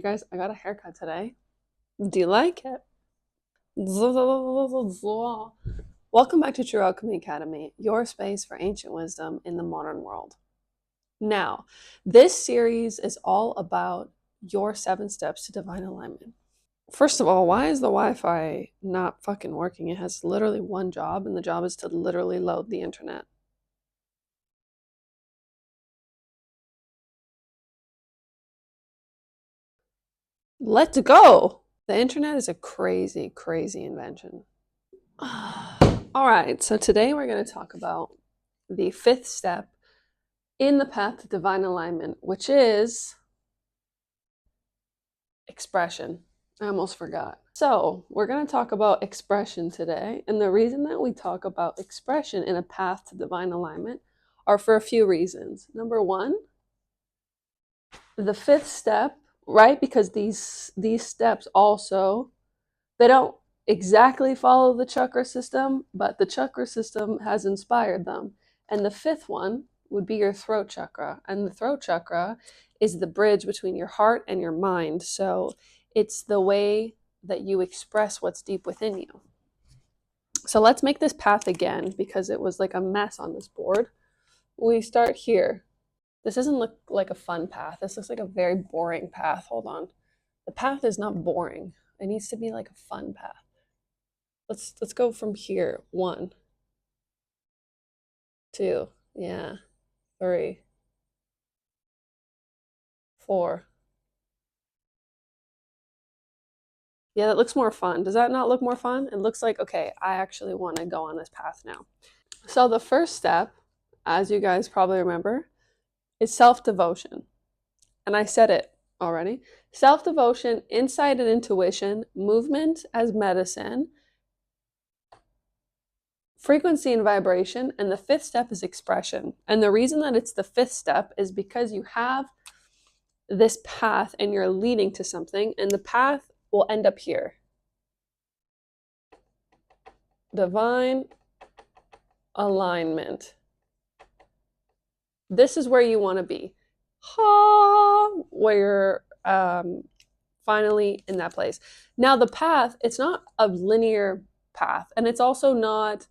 You guys, I got a haircut today. Do you like it? Welcome back to True Alchemy Academy, your space for ancient wisdom in the modern world. Now, this series is all about your 7 steps to divine alignment. First of all, why is the Wi-Fi not fucking working? It has literally one job, and the job is to literally load the internet. Let's go! The internet is a crazy, crazy invention. All right, so today we're going to talk about the 5th step in the path to divine alignment, which is expression. I almost forgot. So, we're going to talk about expression today. And the reason that we talk about expression in a path to divine alignment are for a few reasons. Number one, the 5th step, right? Because these steps also, they don't exactly follow the chakra system, but the chakra system has inspired them. And the 5th one would be your throat chakra. And the throat chakra is the bridge between your heart and your mind. So it's the way that you express what's deep within you. So let's make this path again because it was like a mess on this board. We start here. This doesn't look like a fun path. This looks like a very boring path. Hold on. The path is not boring. It needs to be like a fun path. Let's go from here. 1, 2, yeah, 3, 4. Yeah, that looks more fun. Does that not look more fun? It looks like, okay, I actually want to go on this path now. So the first step, as you guys probably remember, is self-devotion. And I said it already. Self-devotion, insight and intuition, movement as medicine, frequency and vibration, and the 5th step is expression. And the reason that it's the 5th step is because you have this path and you're leading to something, and the path will end up here. Divine alignment. This is where you want to be. Where you're finally in that place. Now the path, it's not a linear path, and it's also not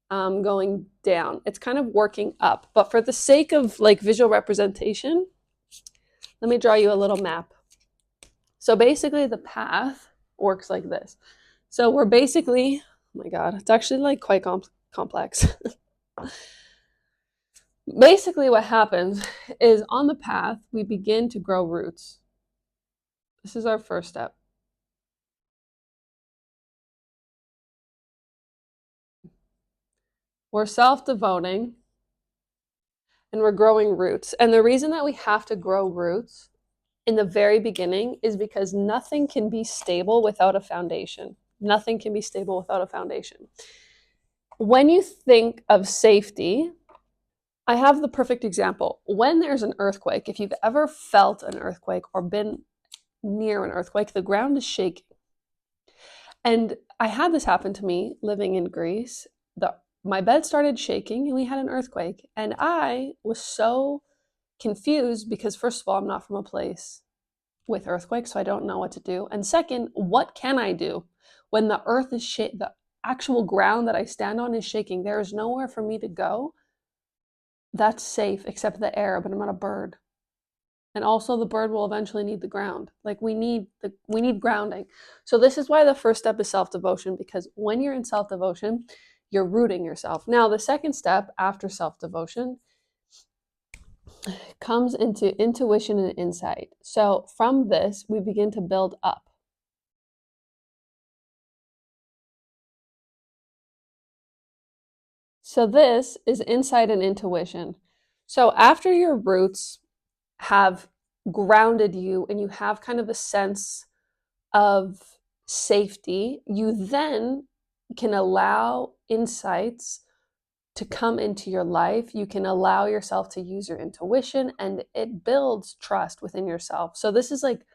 going down. It's kind of working up. But for the sake of like visual representation, let me draw you a little map. So basically the path works like this. So we're basically, oh my God, it's actually like quite complex. Basically what happens is on the path, we begin to grow roots. This is our first step. We're self-devoting and we're growing roots. And the reason that we have to grow roots in the very beginning is because nothing can be stable without a foundation. Nothing can be stable without a foundation. When you think of safety, I have the perfect example. When there's an earthquake, if you've ever felt an earthquake or been near an earthquake, the ground is shaking. And I had this happen to me living in Greece. My bed started shaking and we had an earthquake. And I was so confused because, first of all, I'm not from a place with earthquakes, so I don't know what to do. And second, what can I do when the earth is the actual ground that I stand on is shaking? There is nowhere for me to go that's safe except the air, but I'm not a bird. And also the bird will eventually need the ground. Like we need grounding. So this is why the first step is self-devotion, because when you're in self-devotion, you're rooting yourself. Now the second step after self-devotion comes into intuition and insight. So from this, we begin to build up. So this is insight and intuition. So after your roots have grounded you and you have kind of a sense of safety, you then can allow insights to come into your life. You can allow yourself to use your intuition, and it builds trust within yourself. So this is like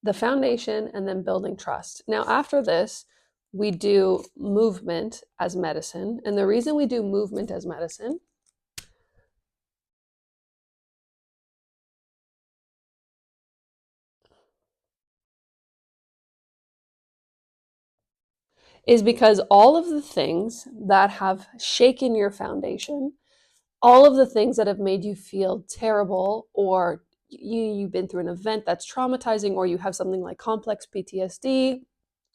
the foundation and then building trust. Now, after this, we do movement as medicine. And the reason we do movement as medicine is because all of the things that have shaken your foundation, all of the things that have made you feel terrible, or you've been through an event that's traumatizing, or you have something like complex PTSD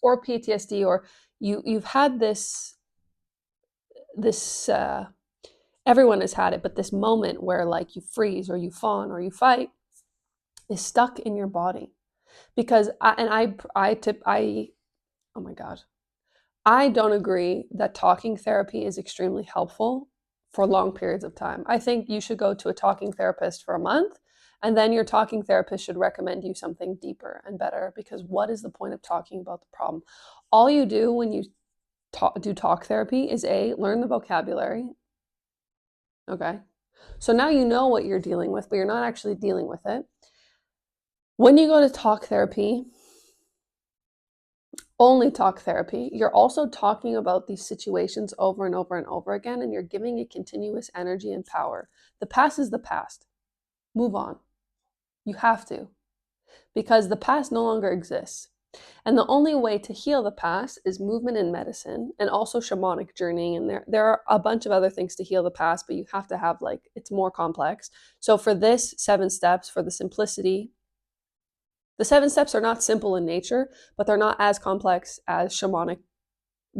or PTSD, or you've had this everyone has had it, but this moment where like you freeze or you fawn or you fight is stuck in your body. Because I oh my god, I don't agree that talking therapy is extremely helpful for long periods of time. I think you should go to a talking therapist for a month, and then your talking therapist should recommend you something deeper and better, because what is the point of talking about the problem? All you do when you do talk therapy is learn the vocabulary. Okay. So now you know what you're dealing with, but you're not actually dealing with it. When you go to talk therapy, only talk therapy, you're also talking about these situations over and over and over again, and you're giving it continuous energy and power. The past is the past. Move on. You have to, because the past no longer exists. And the only way to heal the past is movement and medicine, and also shamanic journeying. And there are a bunch of other things to heal the past, but you have to have, like, it's more complex. So for this 7 steps, for the simplicity, the 7 steps are not simple in nature, but they're not as complex as shamanic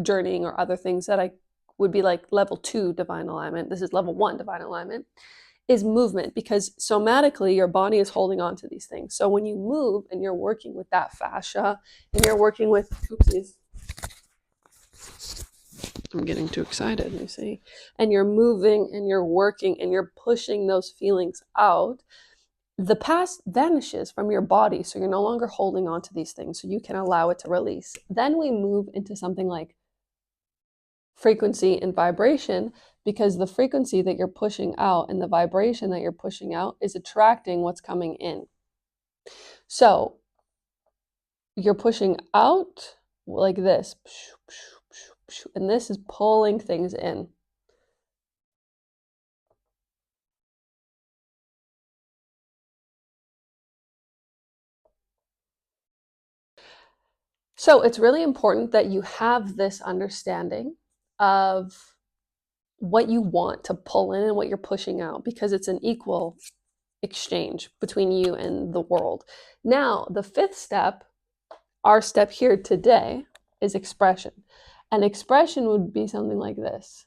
journeying or other things that I would be like level 2 divine alignment. This is level 1 divine alignment, is movement, because somatically your body is holding on to these things. So when you move and you're working with that fascia and you're working with, oopsies, I'm getting too excited, you see, and you're moving and you're working and you're pushing those feelings out, the past vanishes from your body. So you're no longer holding on to these things. So you can allow it to release. Then we move into something like frequency and vibration, because the frequency that you're pushing out and the vibration that you're pushing out is attracting what's coming in. So you're pushing out like this, and this is pulling things in. So it's really important that you have this understanding of what you want to pull in and what you're pushing out, because it's an equal exchange between you and the world. Now, the 5th step, our step here today, is expression. And expression would be something like this.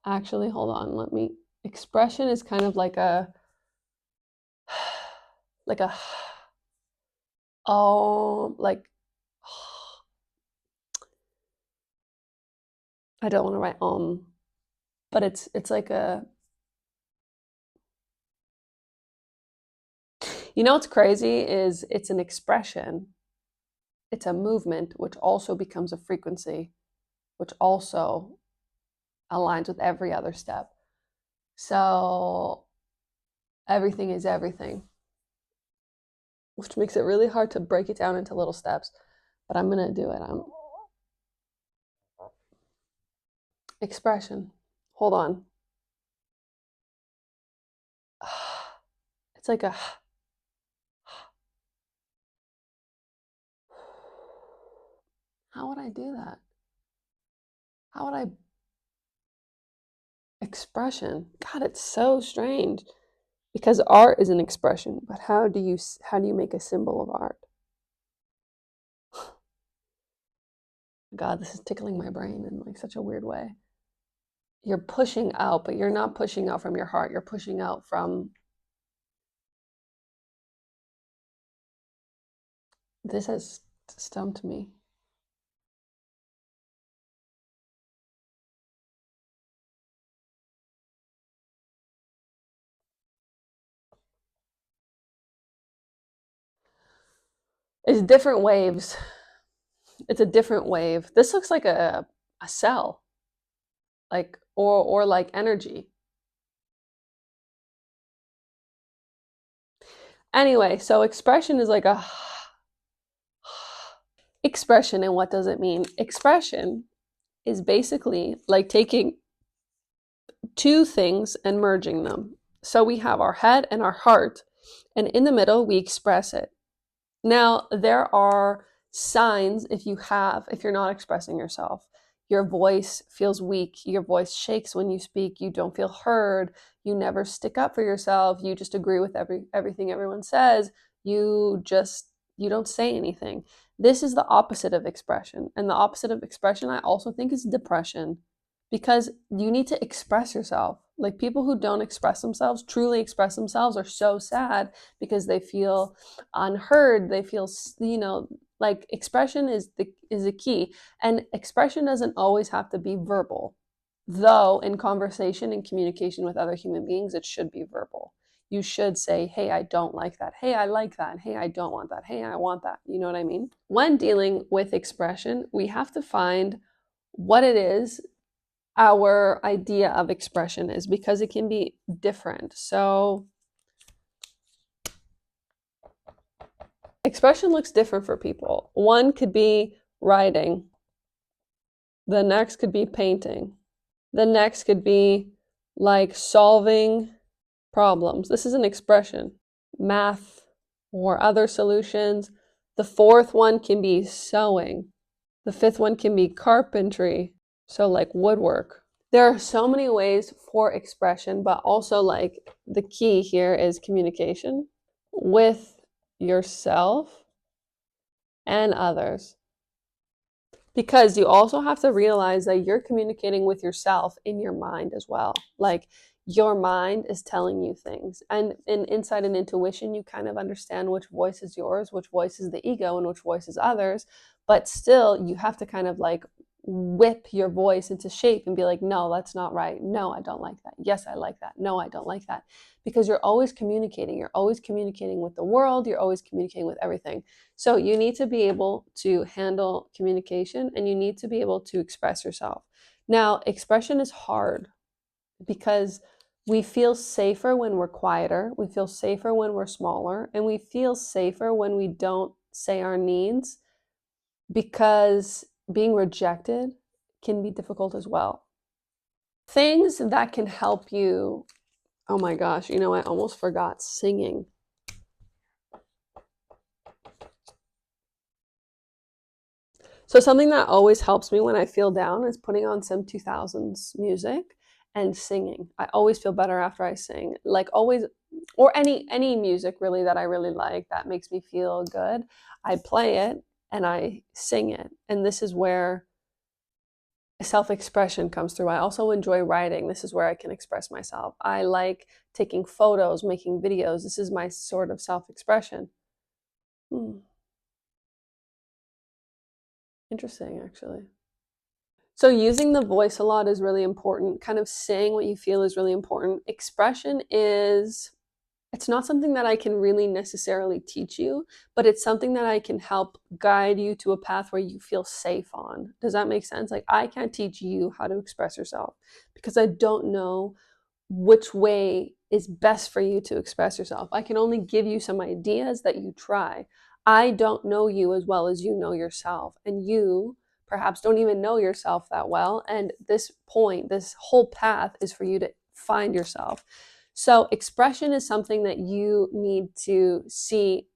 Actually, hold on, expression is kind of like a, like a, like, I don't want to write but it's like a, you know what's crazy is it's an expression, it's a movement, which also becomes a frequency, which also aligns with every other step. So everything is everything, which makes it really hard to break it down into little steps, but I'm gonna do it. Expression. Hold on. It's like a, how would I do that? How would I, expression? God, it's so strange, because art is an expression, but how do you make a symbol of art? God, this is tickling my brain in like such a weird way. You're pushing out, but you're not pushing out from your heart. You're pushing out from, this has stumped me. It's different waves. It's a different wave. This looks like a cell, like, or like energy. Anyway, so expression is like a expression. And what does it mean? Expression is basically like taking 2 things and merging them. So we have our head and our heart, and in the middle we express it. Now, there are Signs if you're not expressing yourself. Your voice feels weak, your voice shakes when you speak, you don't feel heard, you never stick up for yourself, you just agree with everything everyone says, you don't say anything. This is the opposite of expression. And the opposite of expression, I also think, is depression, because you need to express yourself. Like, people who don't express themselves, truly express themselves, are so sad because they feel unheard. They feel, like, expression is the key. And expression doesn't always have to be verbal, though in conversation and communication with other human beings it should be verbal. You should say, hey, I don't like that, hey, I like that, hey, I don't want that, hey, I want that. You know what I mean? When dealing with expression, we have to find what it is our idea of expression is, because it can be different. So expression looks different for people. One could be writing, the next could be painting, the next could be like solving problems. This is an expression. Math or other solutions. The fourth one can be sewing. The fifth one can be carpentry, so like woodwork. There are so many ways for expression, but also, like, the key here is communication with yourself and others. Because you also have to realize that you're communicating with yourself in your mind as well. Like, your mind is telling you things. And in insight and intuition, you kind of understand which voice is yours, which voice is the ego, and which voice is others. But still, you have to kind of like whip your voice into shape and be like, no, that's not right. No, I don't like that. Yes, I like that. No, I don't like that. Because you're always communicating. You're always communicating with the world. You're always communicating with everything. So you need to be able to handle communication, and you need to be able to express yourself. Now, expression is hard because we feel safer when we're quieter, we feel safer when we're smaller, and we feel safer when we don't say our needs, because being rejected can be difficult as well. Things that can help you. Oh my gosh, I almost forgot singing. So something that always helps me when I feel down is putting on some 2000s music and singing. I always feel better after I sing. Like, always, or any music really that I really like that makes me feel good. I play it and I sing it. And this is where self-expression comes through. I also enjoy writing. This is where I can express myself. I like taking photos, making videos. This is my sort of self-expression. Interesting, actually. So using the voice a lot is really important. Kind of saying what you feel is really important. Expression is, it's not something that I can really necessarily teach you, but it's something that I can help guide you to a path where you feel safe on. Does that make sense? Like, I can't teach you how to express yourself because I don't know which way is best for you to express yourself. I can only give you some ideas that you try. I don't know you as well as you know yourself, and you perhaps don't even know yourself that well. And this whole path is for you to find yourself. So, expression is something that you need to see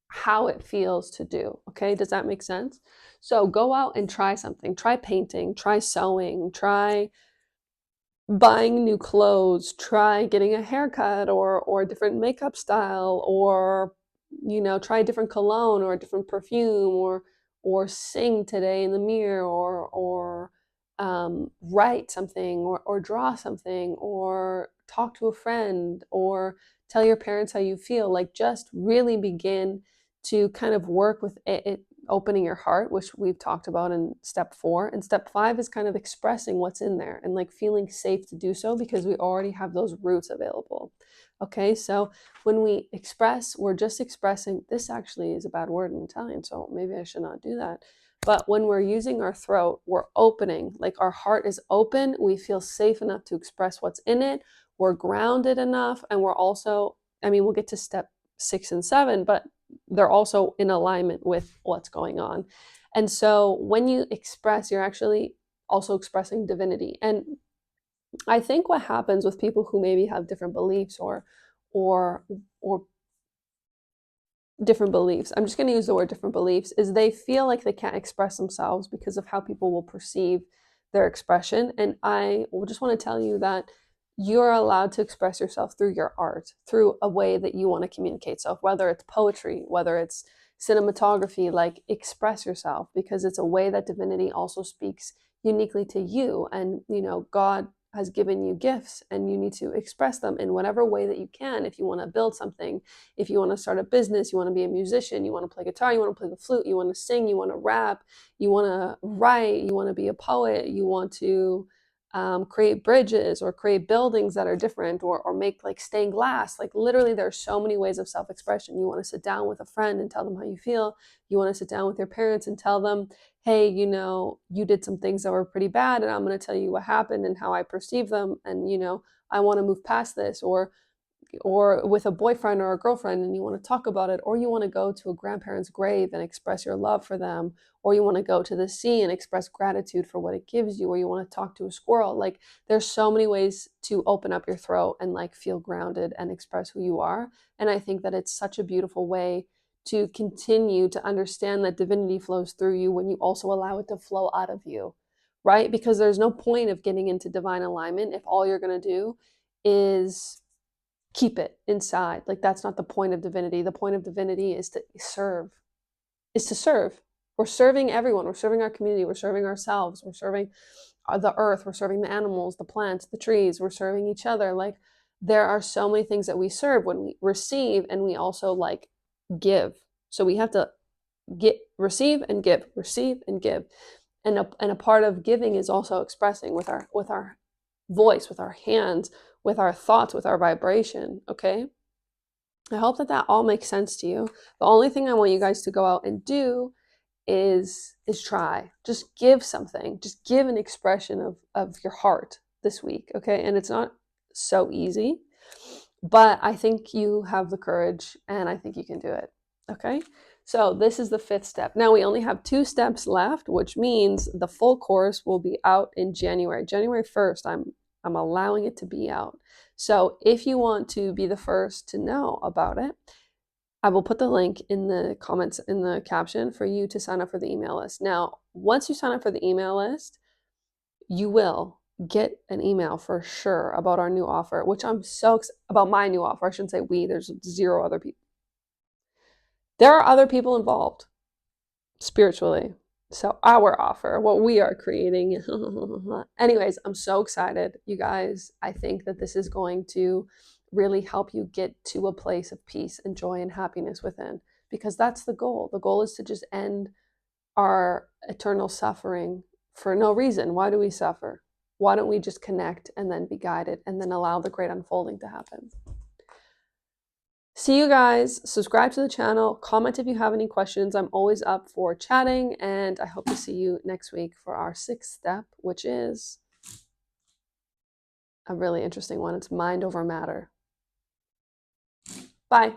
how it feels to do. Okay, does that make sense? So, go out and try something. Try painting, try sewing, try buying new clothes, try getting a haircut or a different makeup style, or try a different cologne or a different perfume, or sing today in the mirror, or write something, or draw something, or talk to a friend, or tell your parents how you feel. Like, just really begin to kind of work with it opening your heart, which we've talked about in step 4. And step 5 is kind of expressing what's in there and like feeling safe to do so, because we already have those roots available. Okay, so when we express, we're just expressing. This actually is a bad word in Italian, so maybe I should not do that. But when we're using our throat, we're opening, like our heart is open. We feel safe enough to express what's in it. We're grounded enough. And we're also, we'll get to step 6 and 7, but they're also in alignment with what's going on. And so when you express, you're actually also expressing divinity. And I think what happens with people who maybe have different beliefs or or different beliefs. I'm just going to use the word different beliefs, is they feel like they can't express themselves because of how people will perceive their expression. And I just want to tell you that you're allowed to express yourself through your art, through a way that you want to communicate. So whether it's poetry, whether it's cinematography, like express yourself, because it's a way that divinity also speaks uniquely to you. And, you know, God has given you gifts and you need to express them in whatever way that you can. If you want to build something, if you want to start a business, you want to be a musician, you want to play guitar, you want to play the flute, you want to sing, you want to rap, you want to write, you want to be a poet, you want to create bridges or create buildings that are different, or make like stained glass. Like literally there's so many ways of self-expression. You want to sit down with a friend and tell them how you feel. You want to sit down with your parents and tell them, hey, you know, you did some things that were pretty bad and I'm going to tell you what happened and how I perceive them, and you know, I want to move past this. Or with a boyfriend or a girlfriend and you want to talk about it, or you want to go to a grandparent's grave and express your love for them, or you want to go to the sea and express gratitude for what it gives you, or you want to talk to a squirrel. Like there's so many ways to open up your throat and like feel grounded and express who you are. And I think that it's such a beautiful way to continue to understand that divinity flows through you when you also allow it to flow out of you, right? Because there's no point of getting into divine alignment if all you're going to do is keep it inside. Like that's not the point of divinity. The point of divinity is to serve, is to serve. We're serving everyone. We're serving our community. We're serving ourselves. We're serving the earth. We're serving the animals, the plants, the trees. We're serving each other. Like there are so many things that we serve when we receive, and we also like give. So we have to receive and give, receive and give. And a part of giving is also expressing with our voice, with our hands, with our thoughts, with our vibration. Okay, I hope that that all makes sense to you. The only thing I want you guys to go out and do is try. Just give something. Just give an expression of your heart this week. Okay, and it's not so easy, but I think you have the courage and I think you can do it. Okay, so this is the 5th step. Now we only have 2 steps left, which means the full course will be out in January 1st. I'm allowing it to be out. So if you want to be the first to know about it, I will put the link in the comments in the caption for you to sign up for the email list. Now, once you sign up for the email list, you will get an email for sure about our new offer, which I'm so about my new offer. I shouldn't say we, there's 0 other people. There are other people involved spiritually. So our offer, what we are creating. Anyways, I'm so excited, you guys. I think that this is going to really help you get to a place of peace and joy and happiness within, because that's the goal. The goal is to just end our eternal suffering for no reason. Why do we suffer? Why don't we just connect and then be guided and then allow the great unfolding to happen? See you guys. Subscribe to the channel. Comment if you have any questions. I'm always up for chatting, and I hope to see you next week for our 6th step, which is a really interesting one. It's mind over matter. Bye.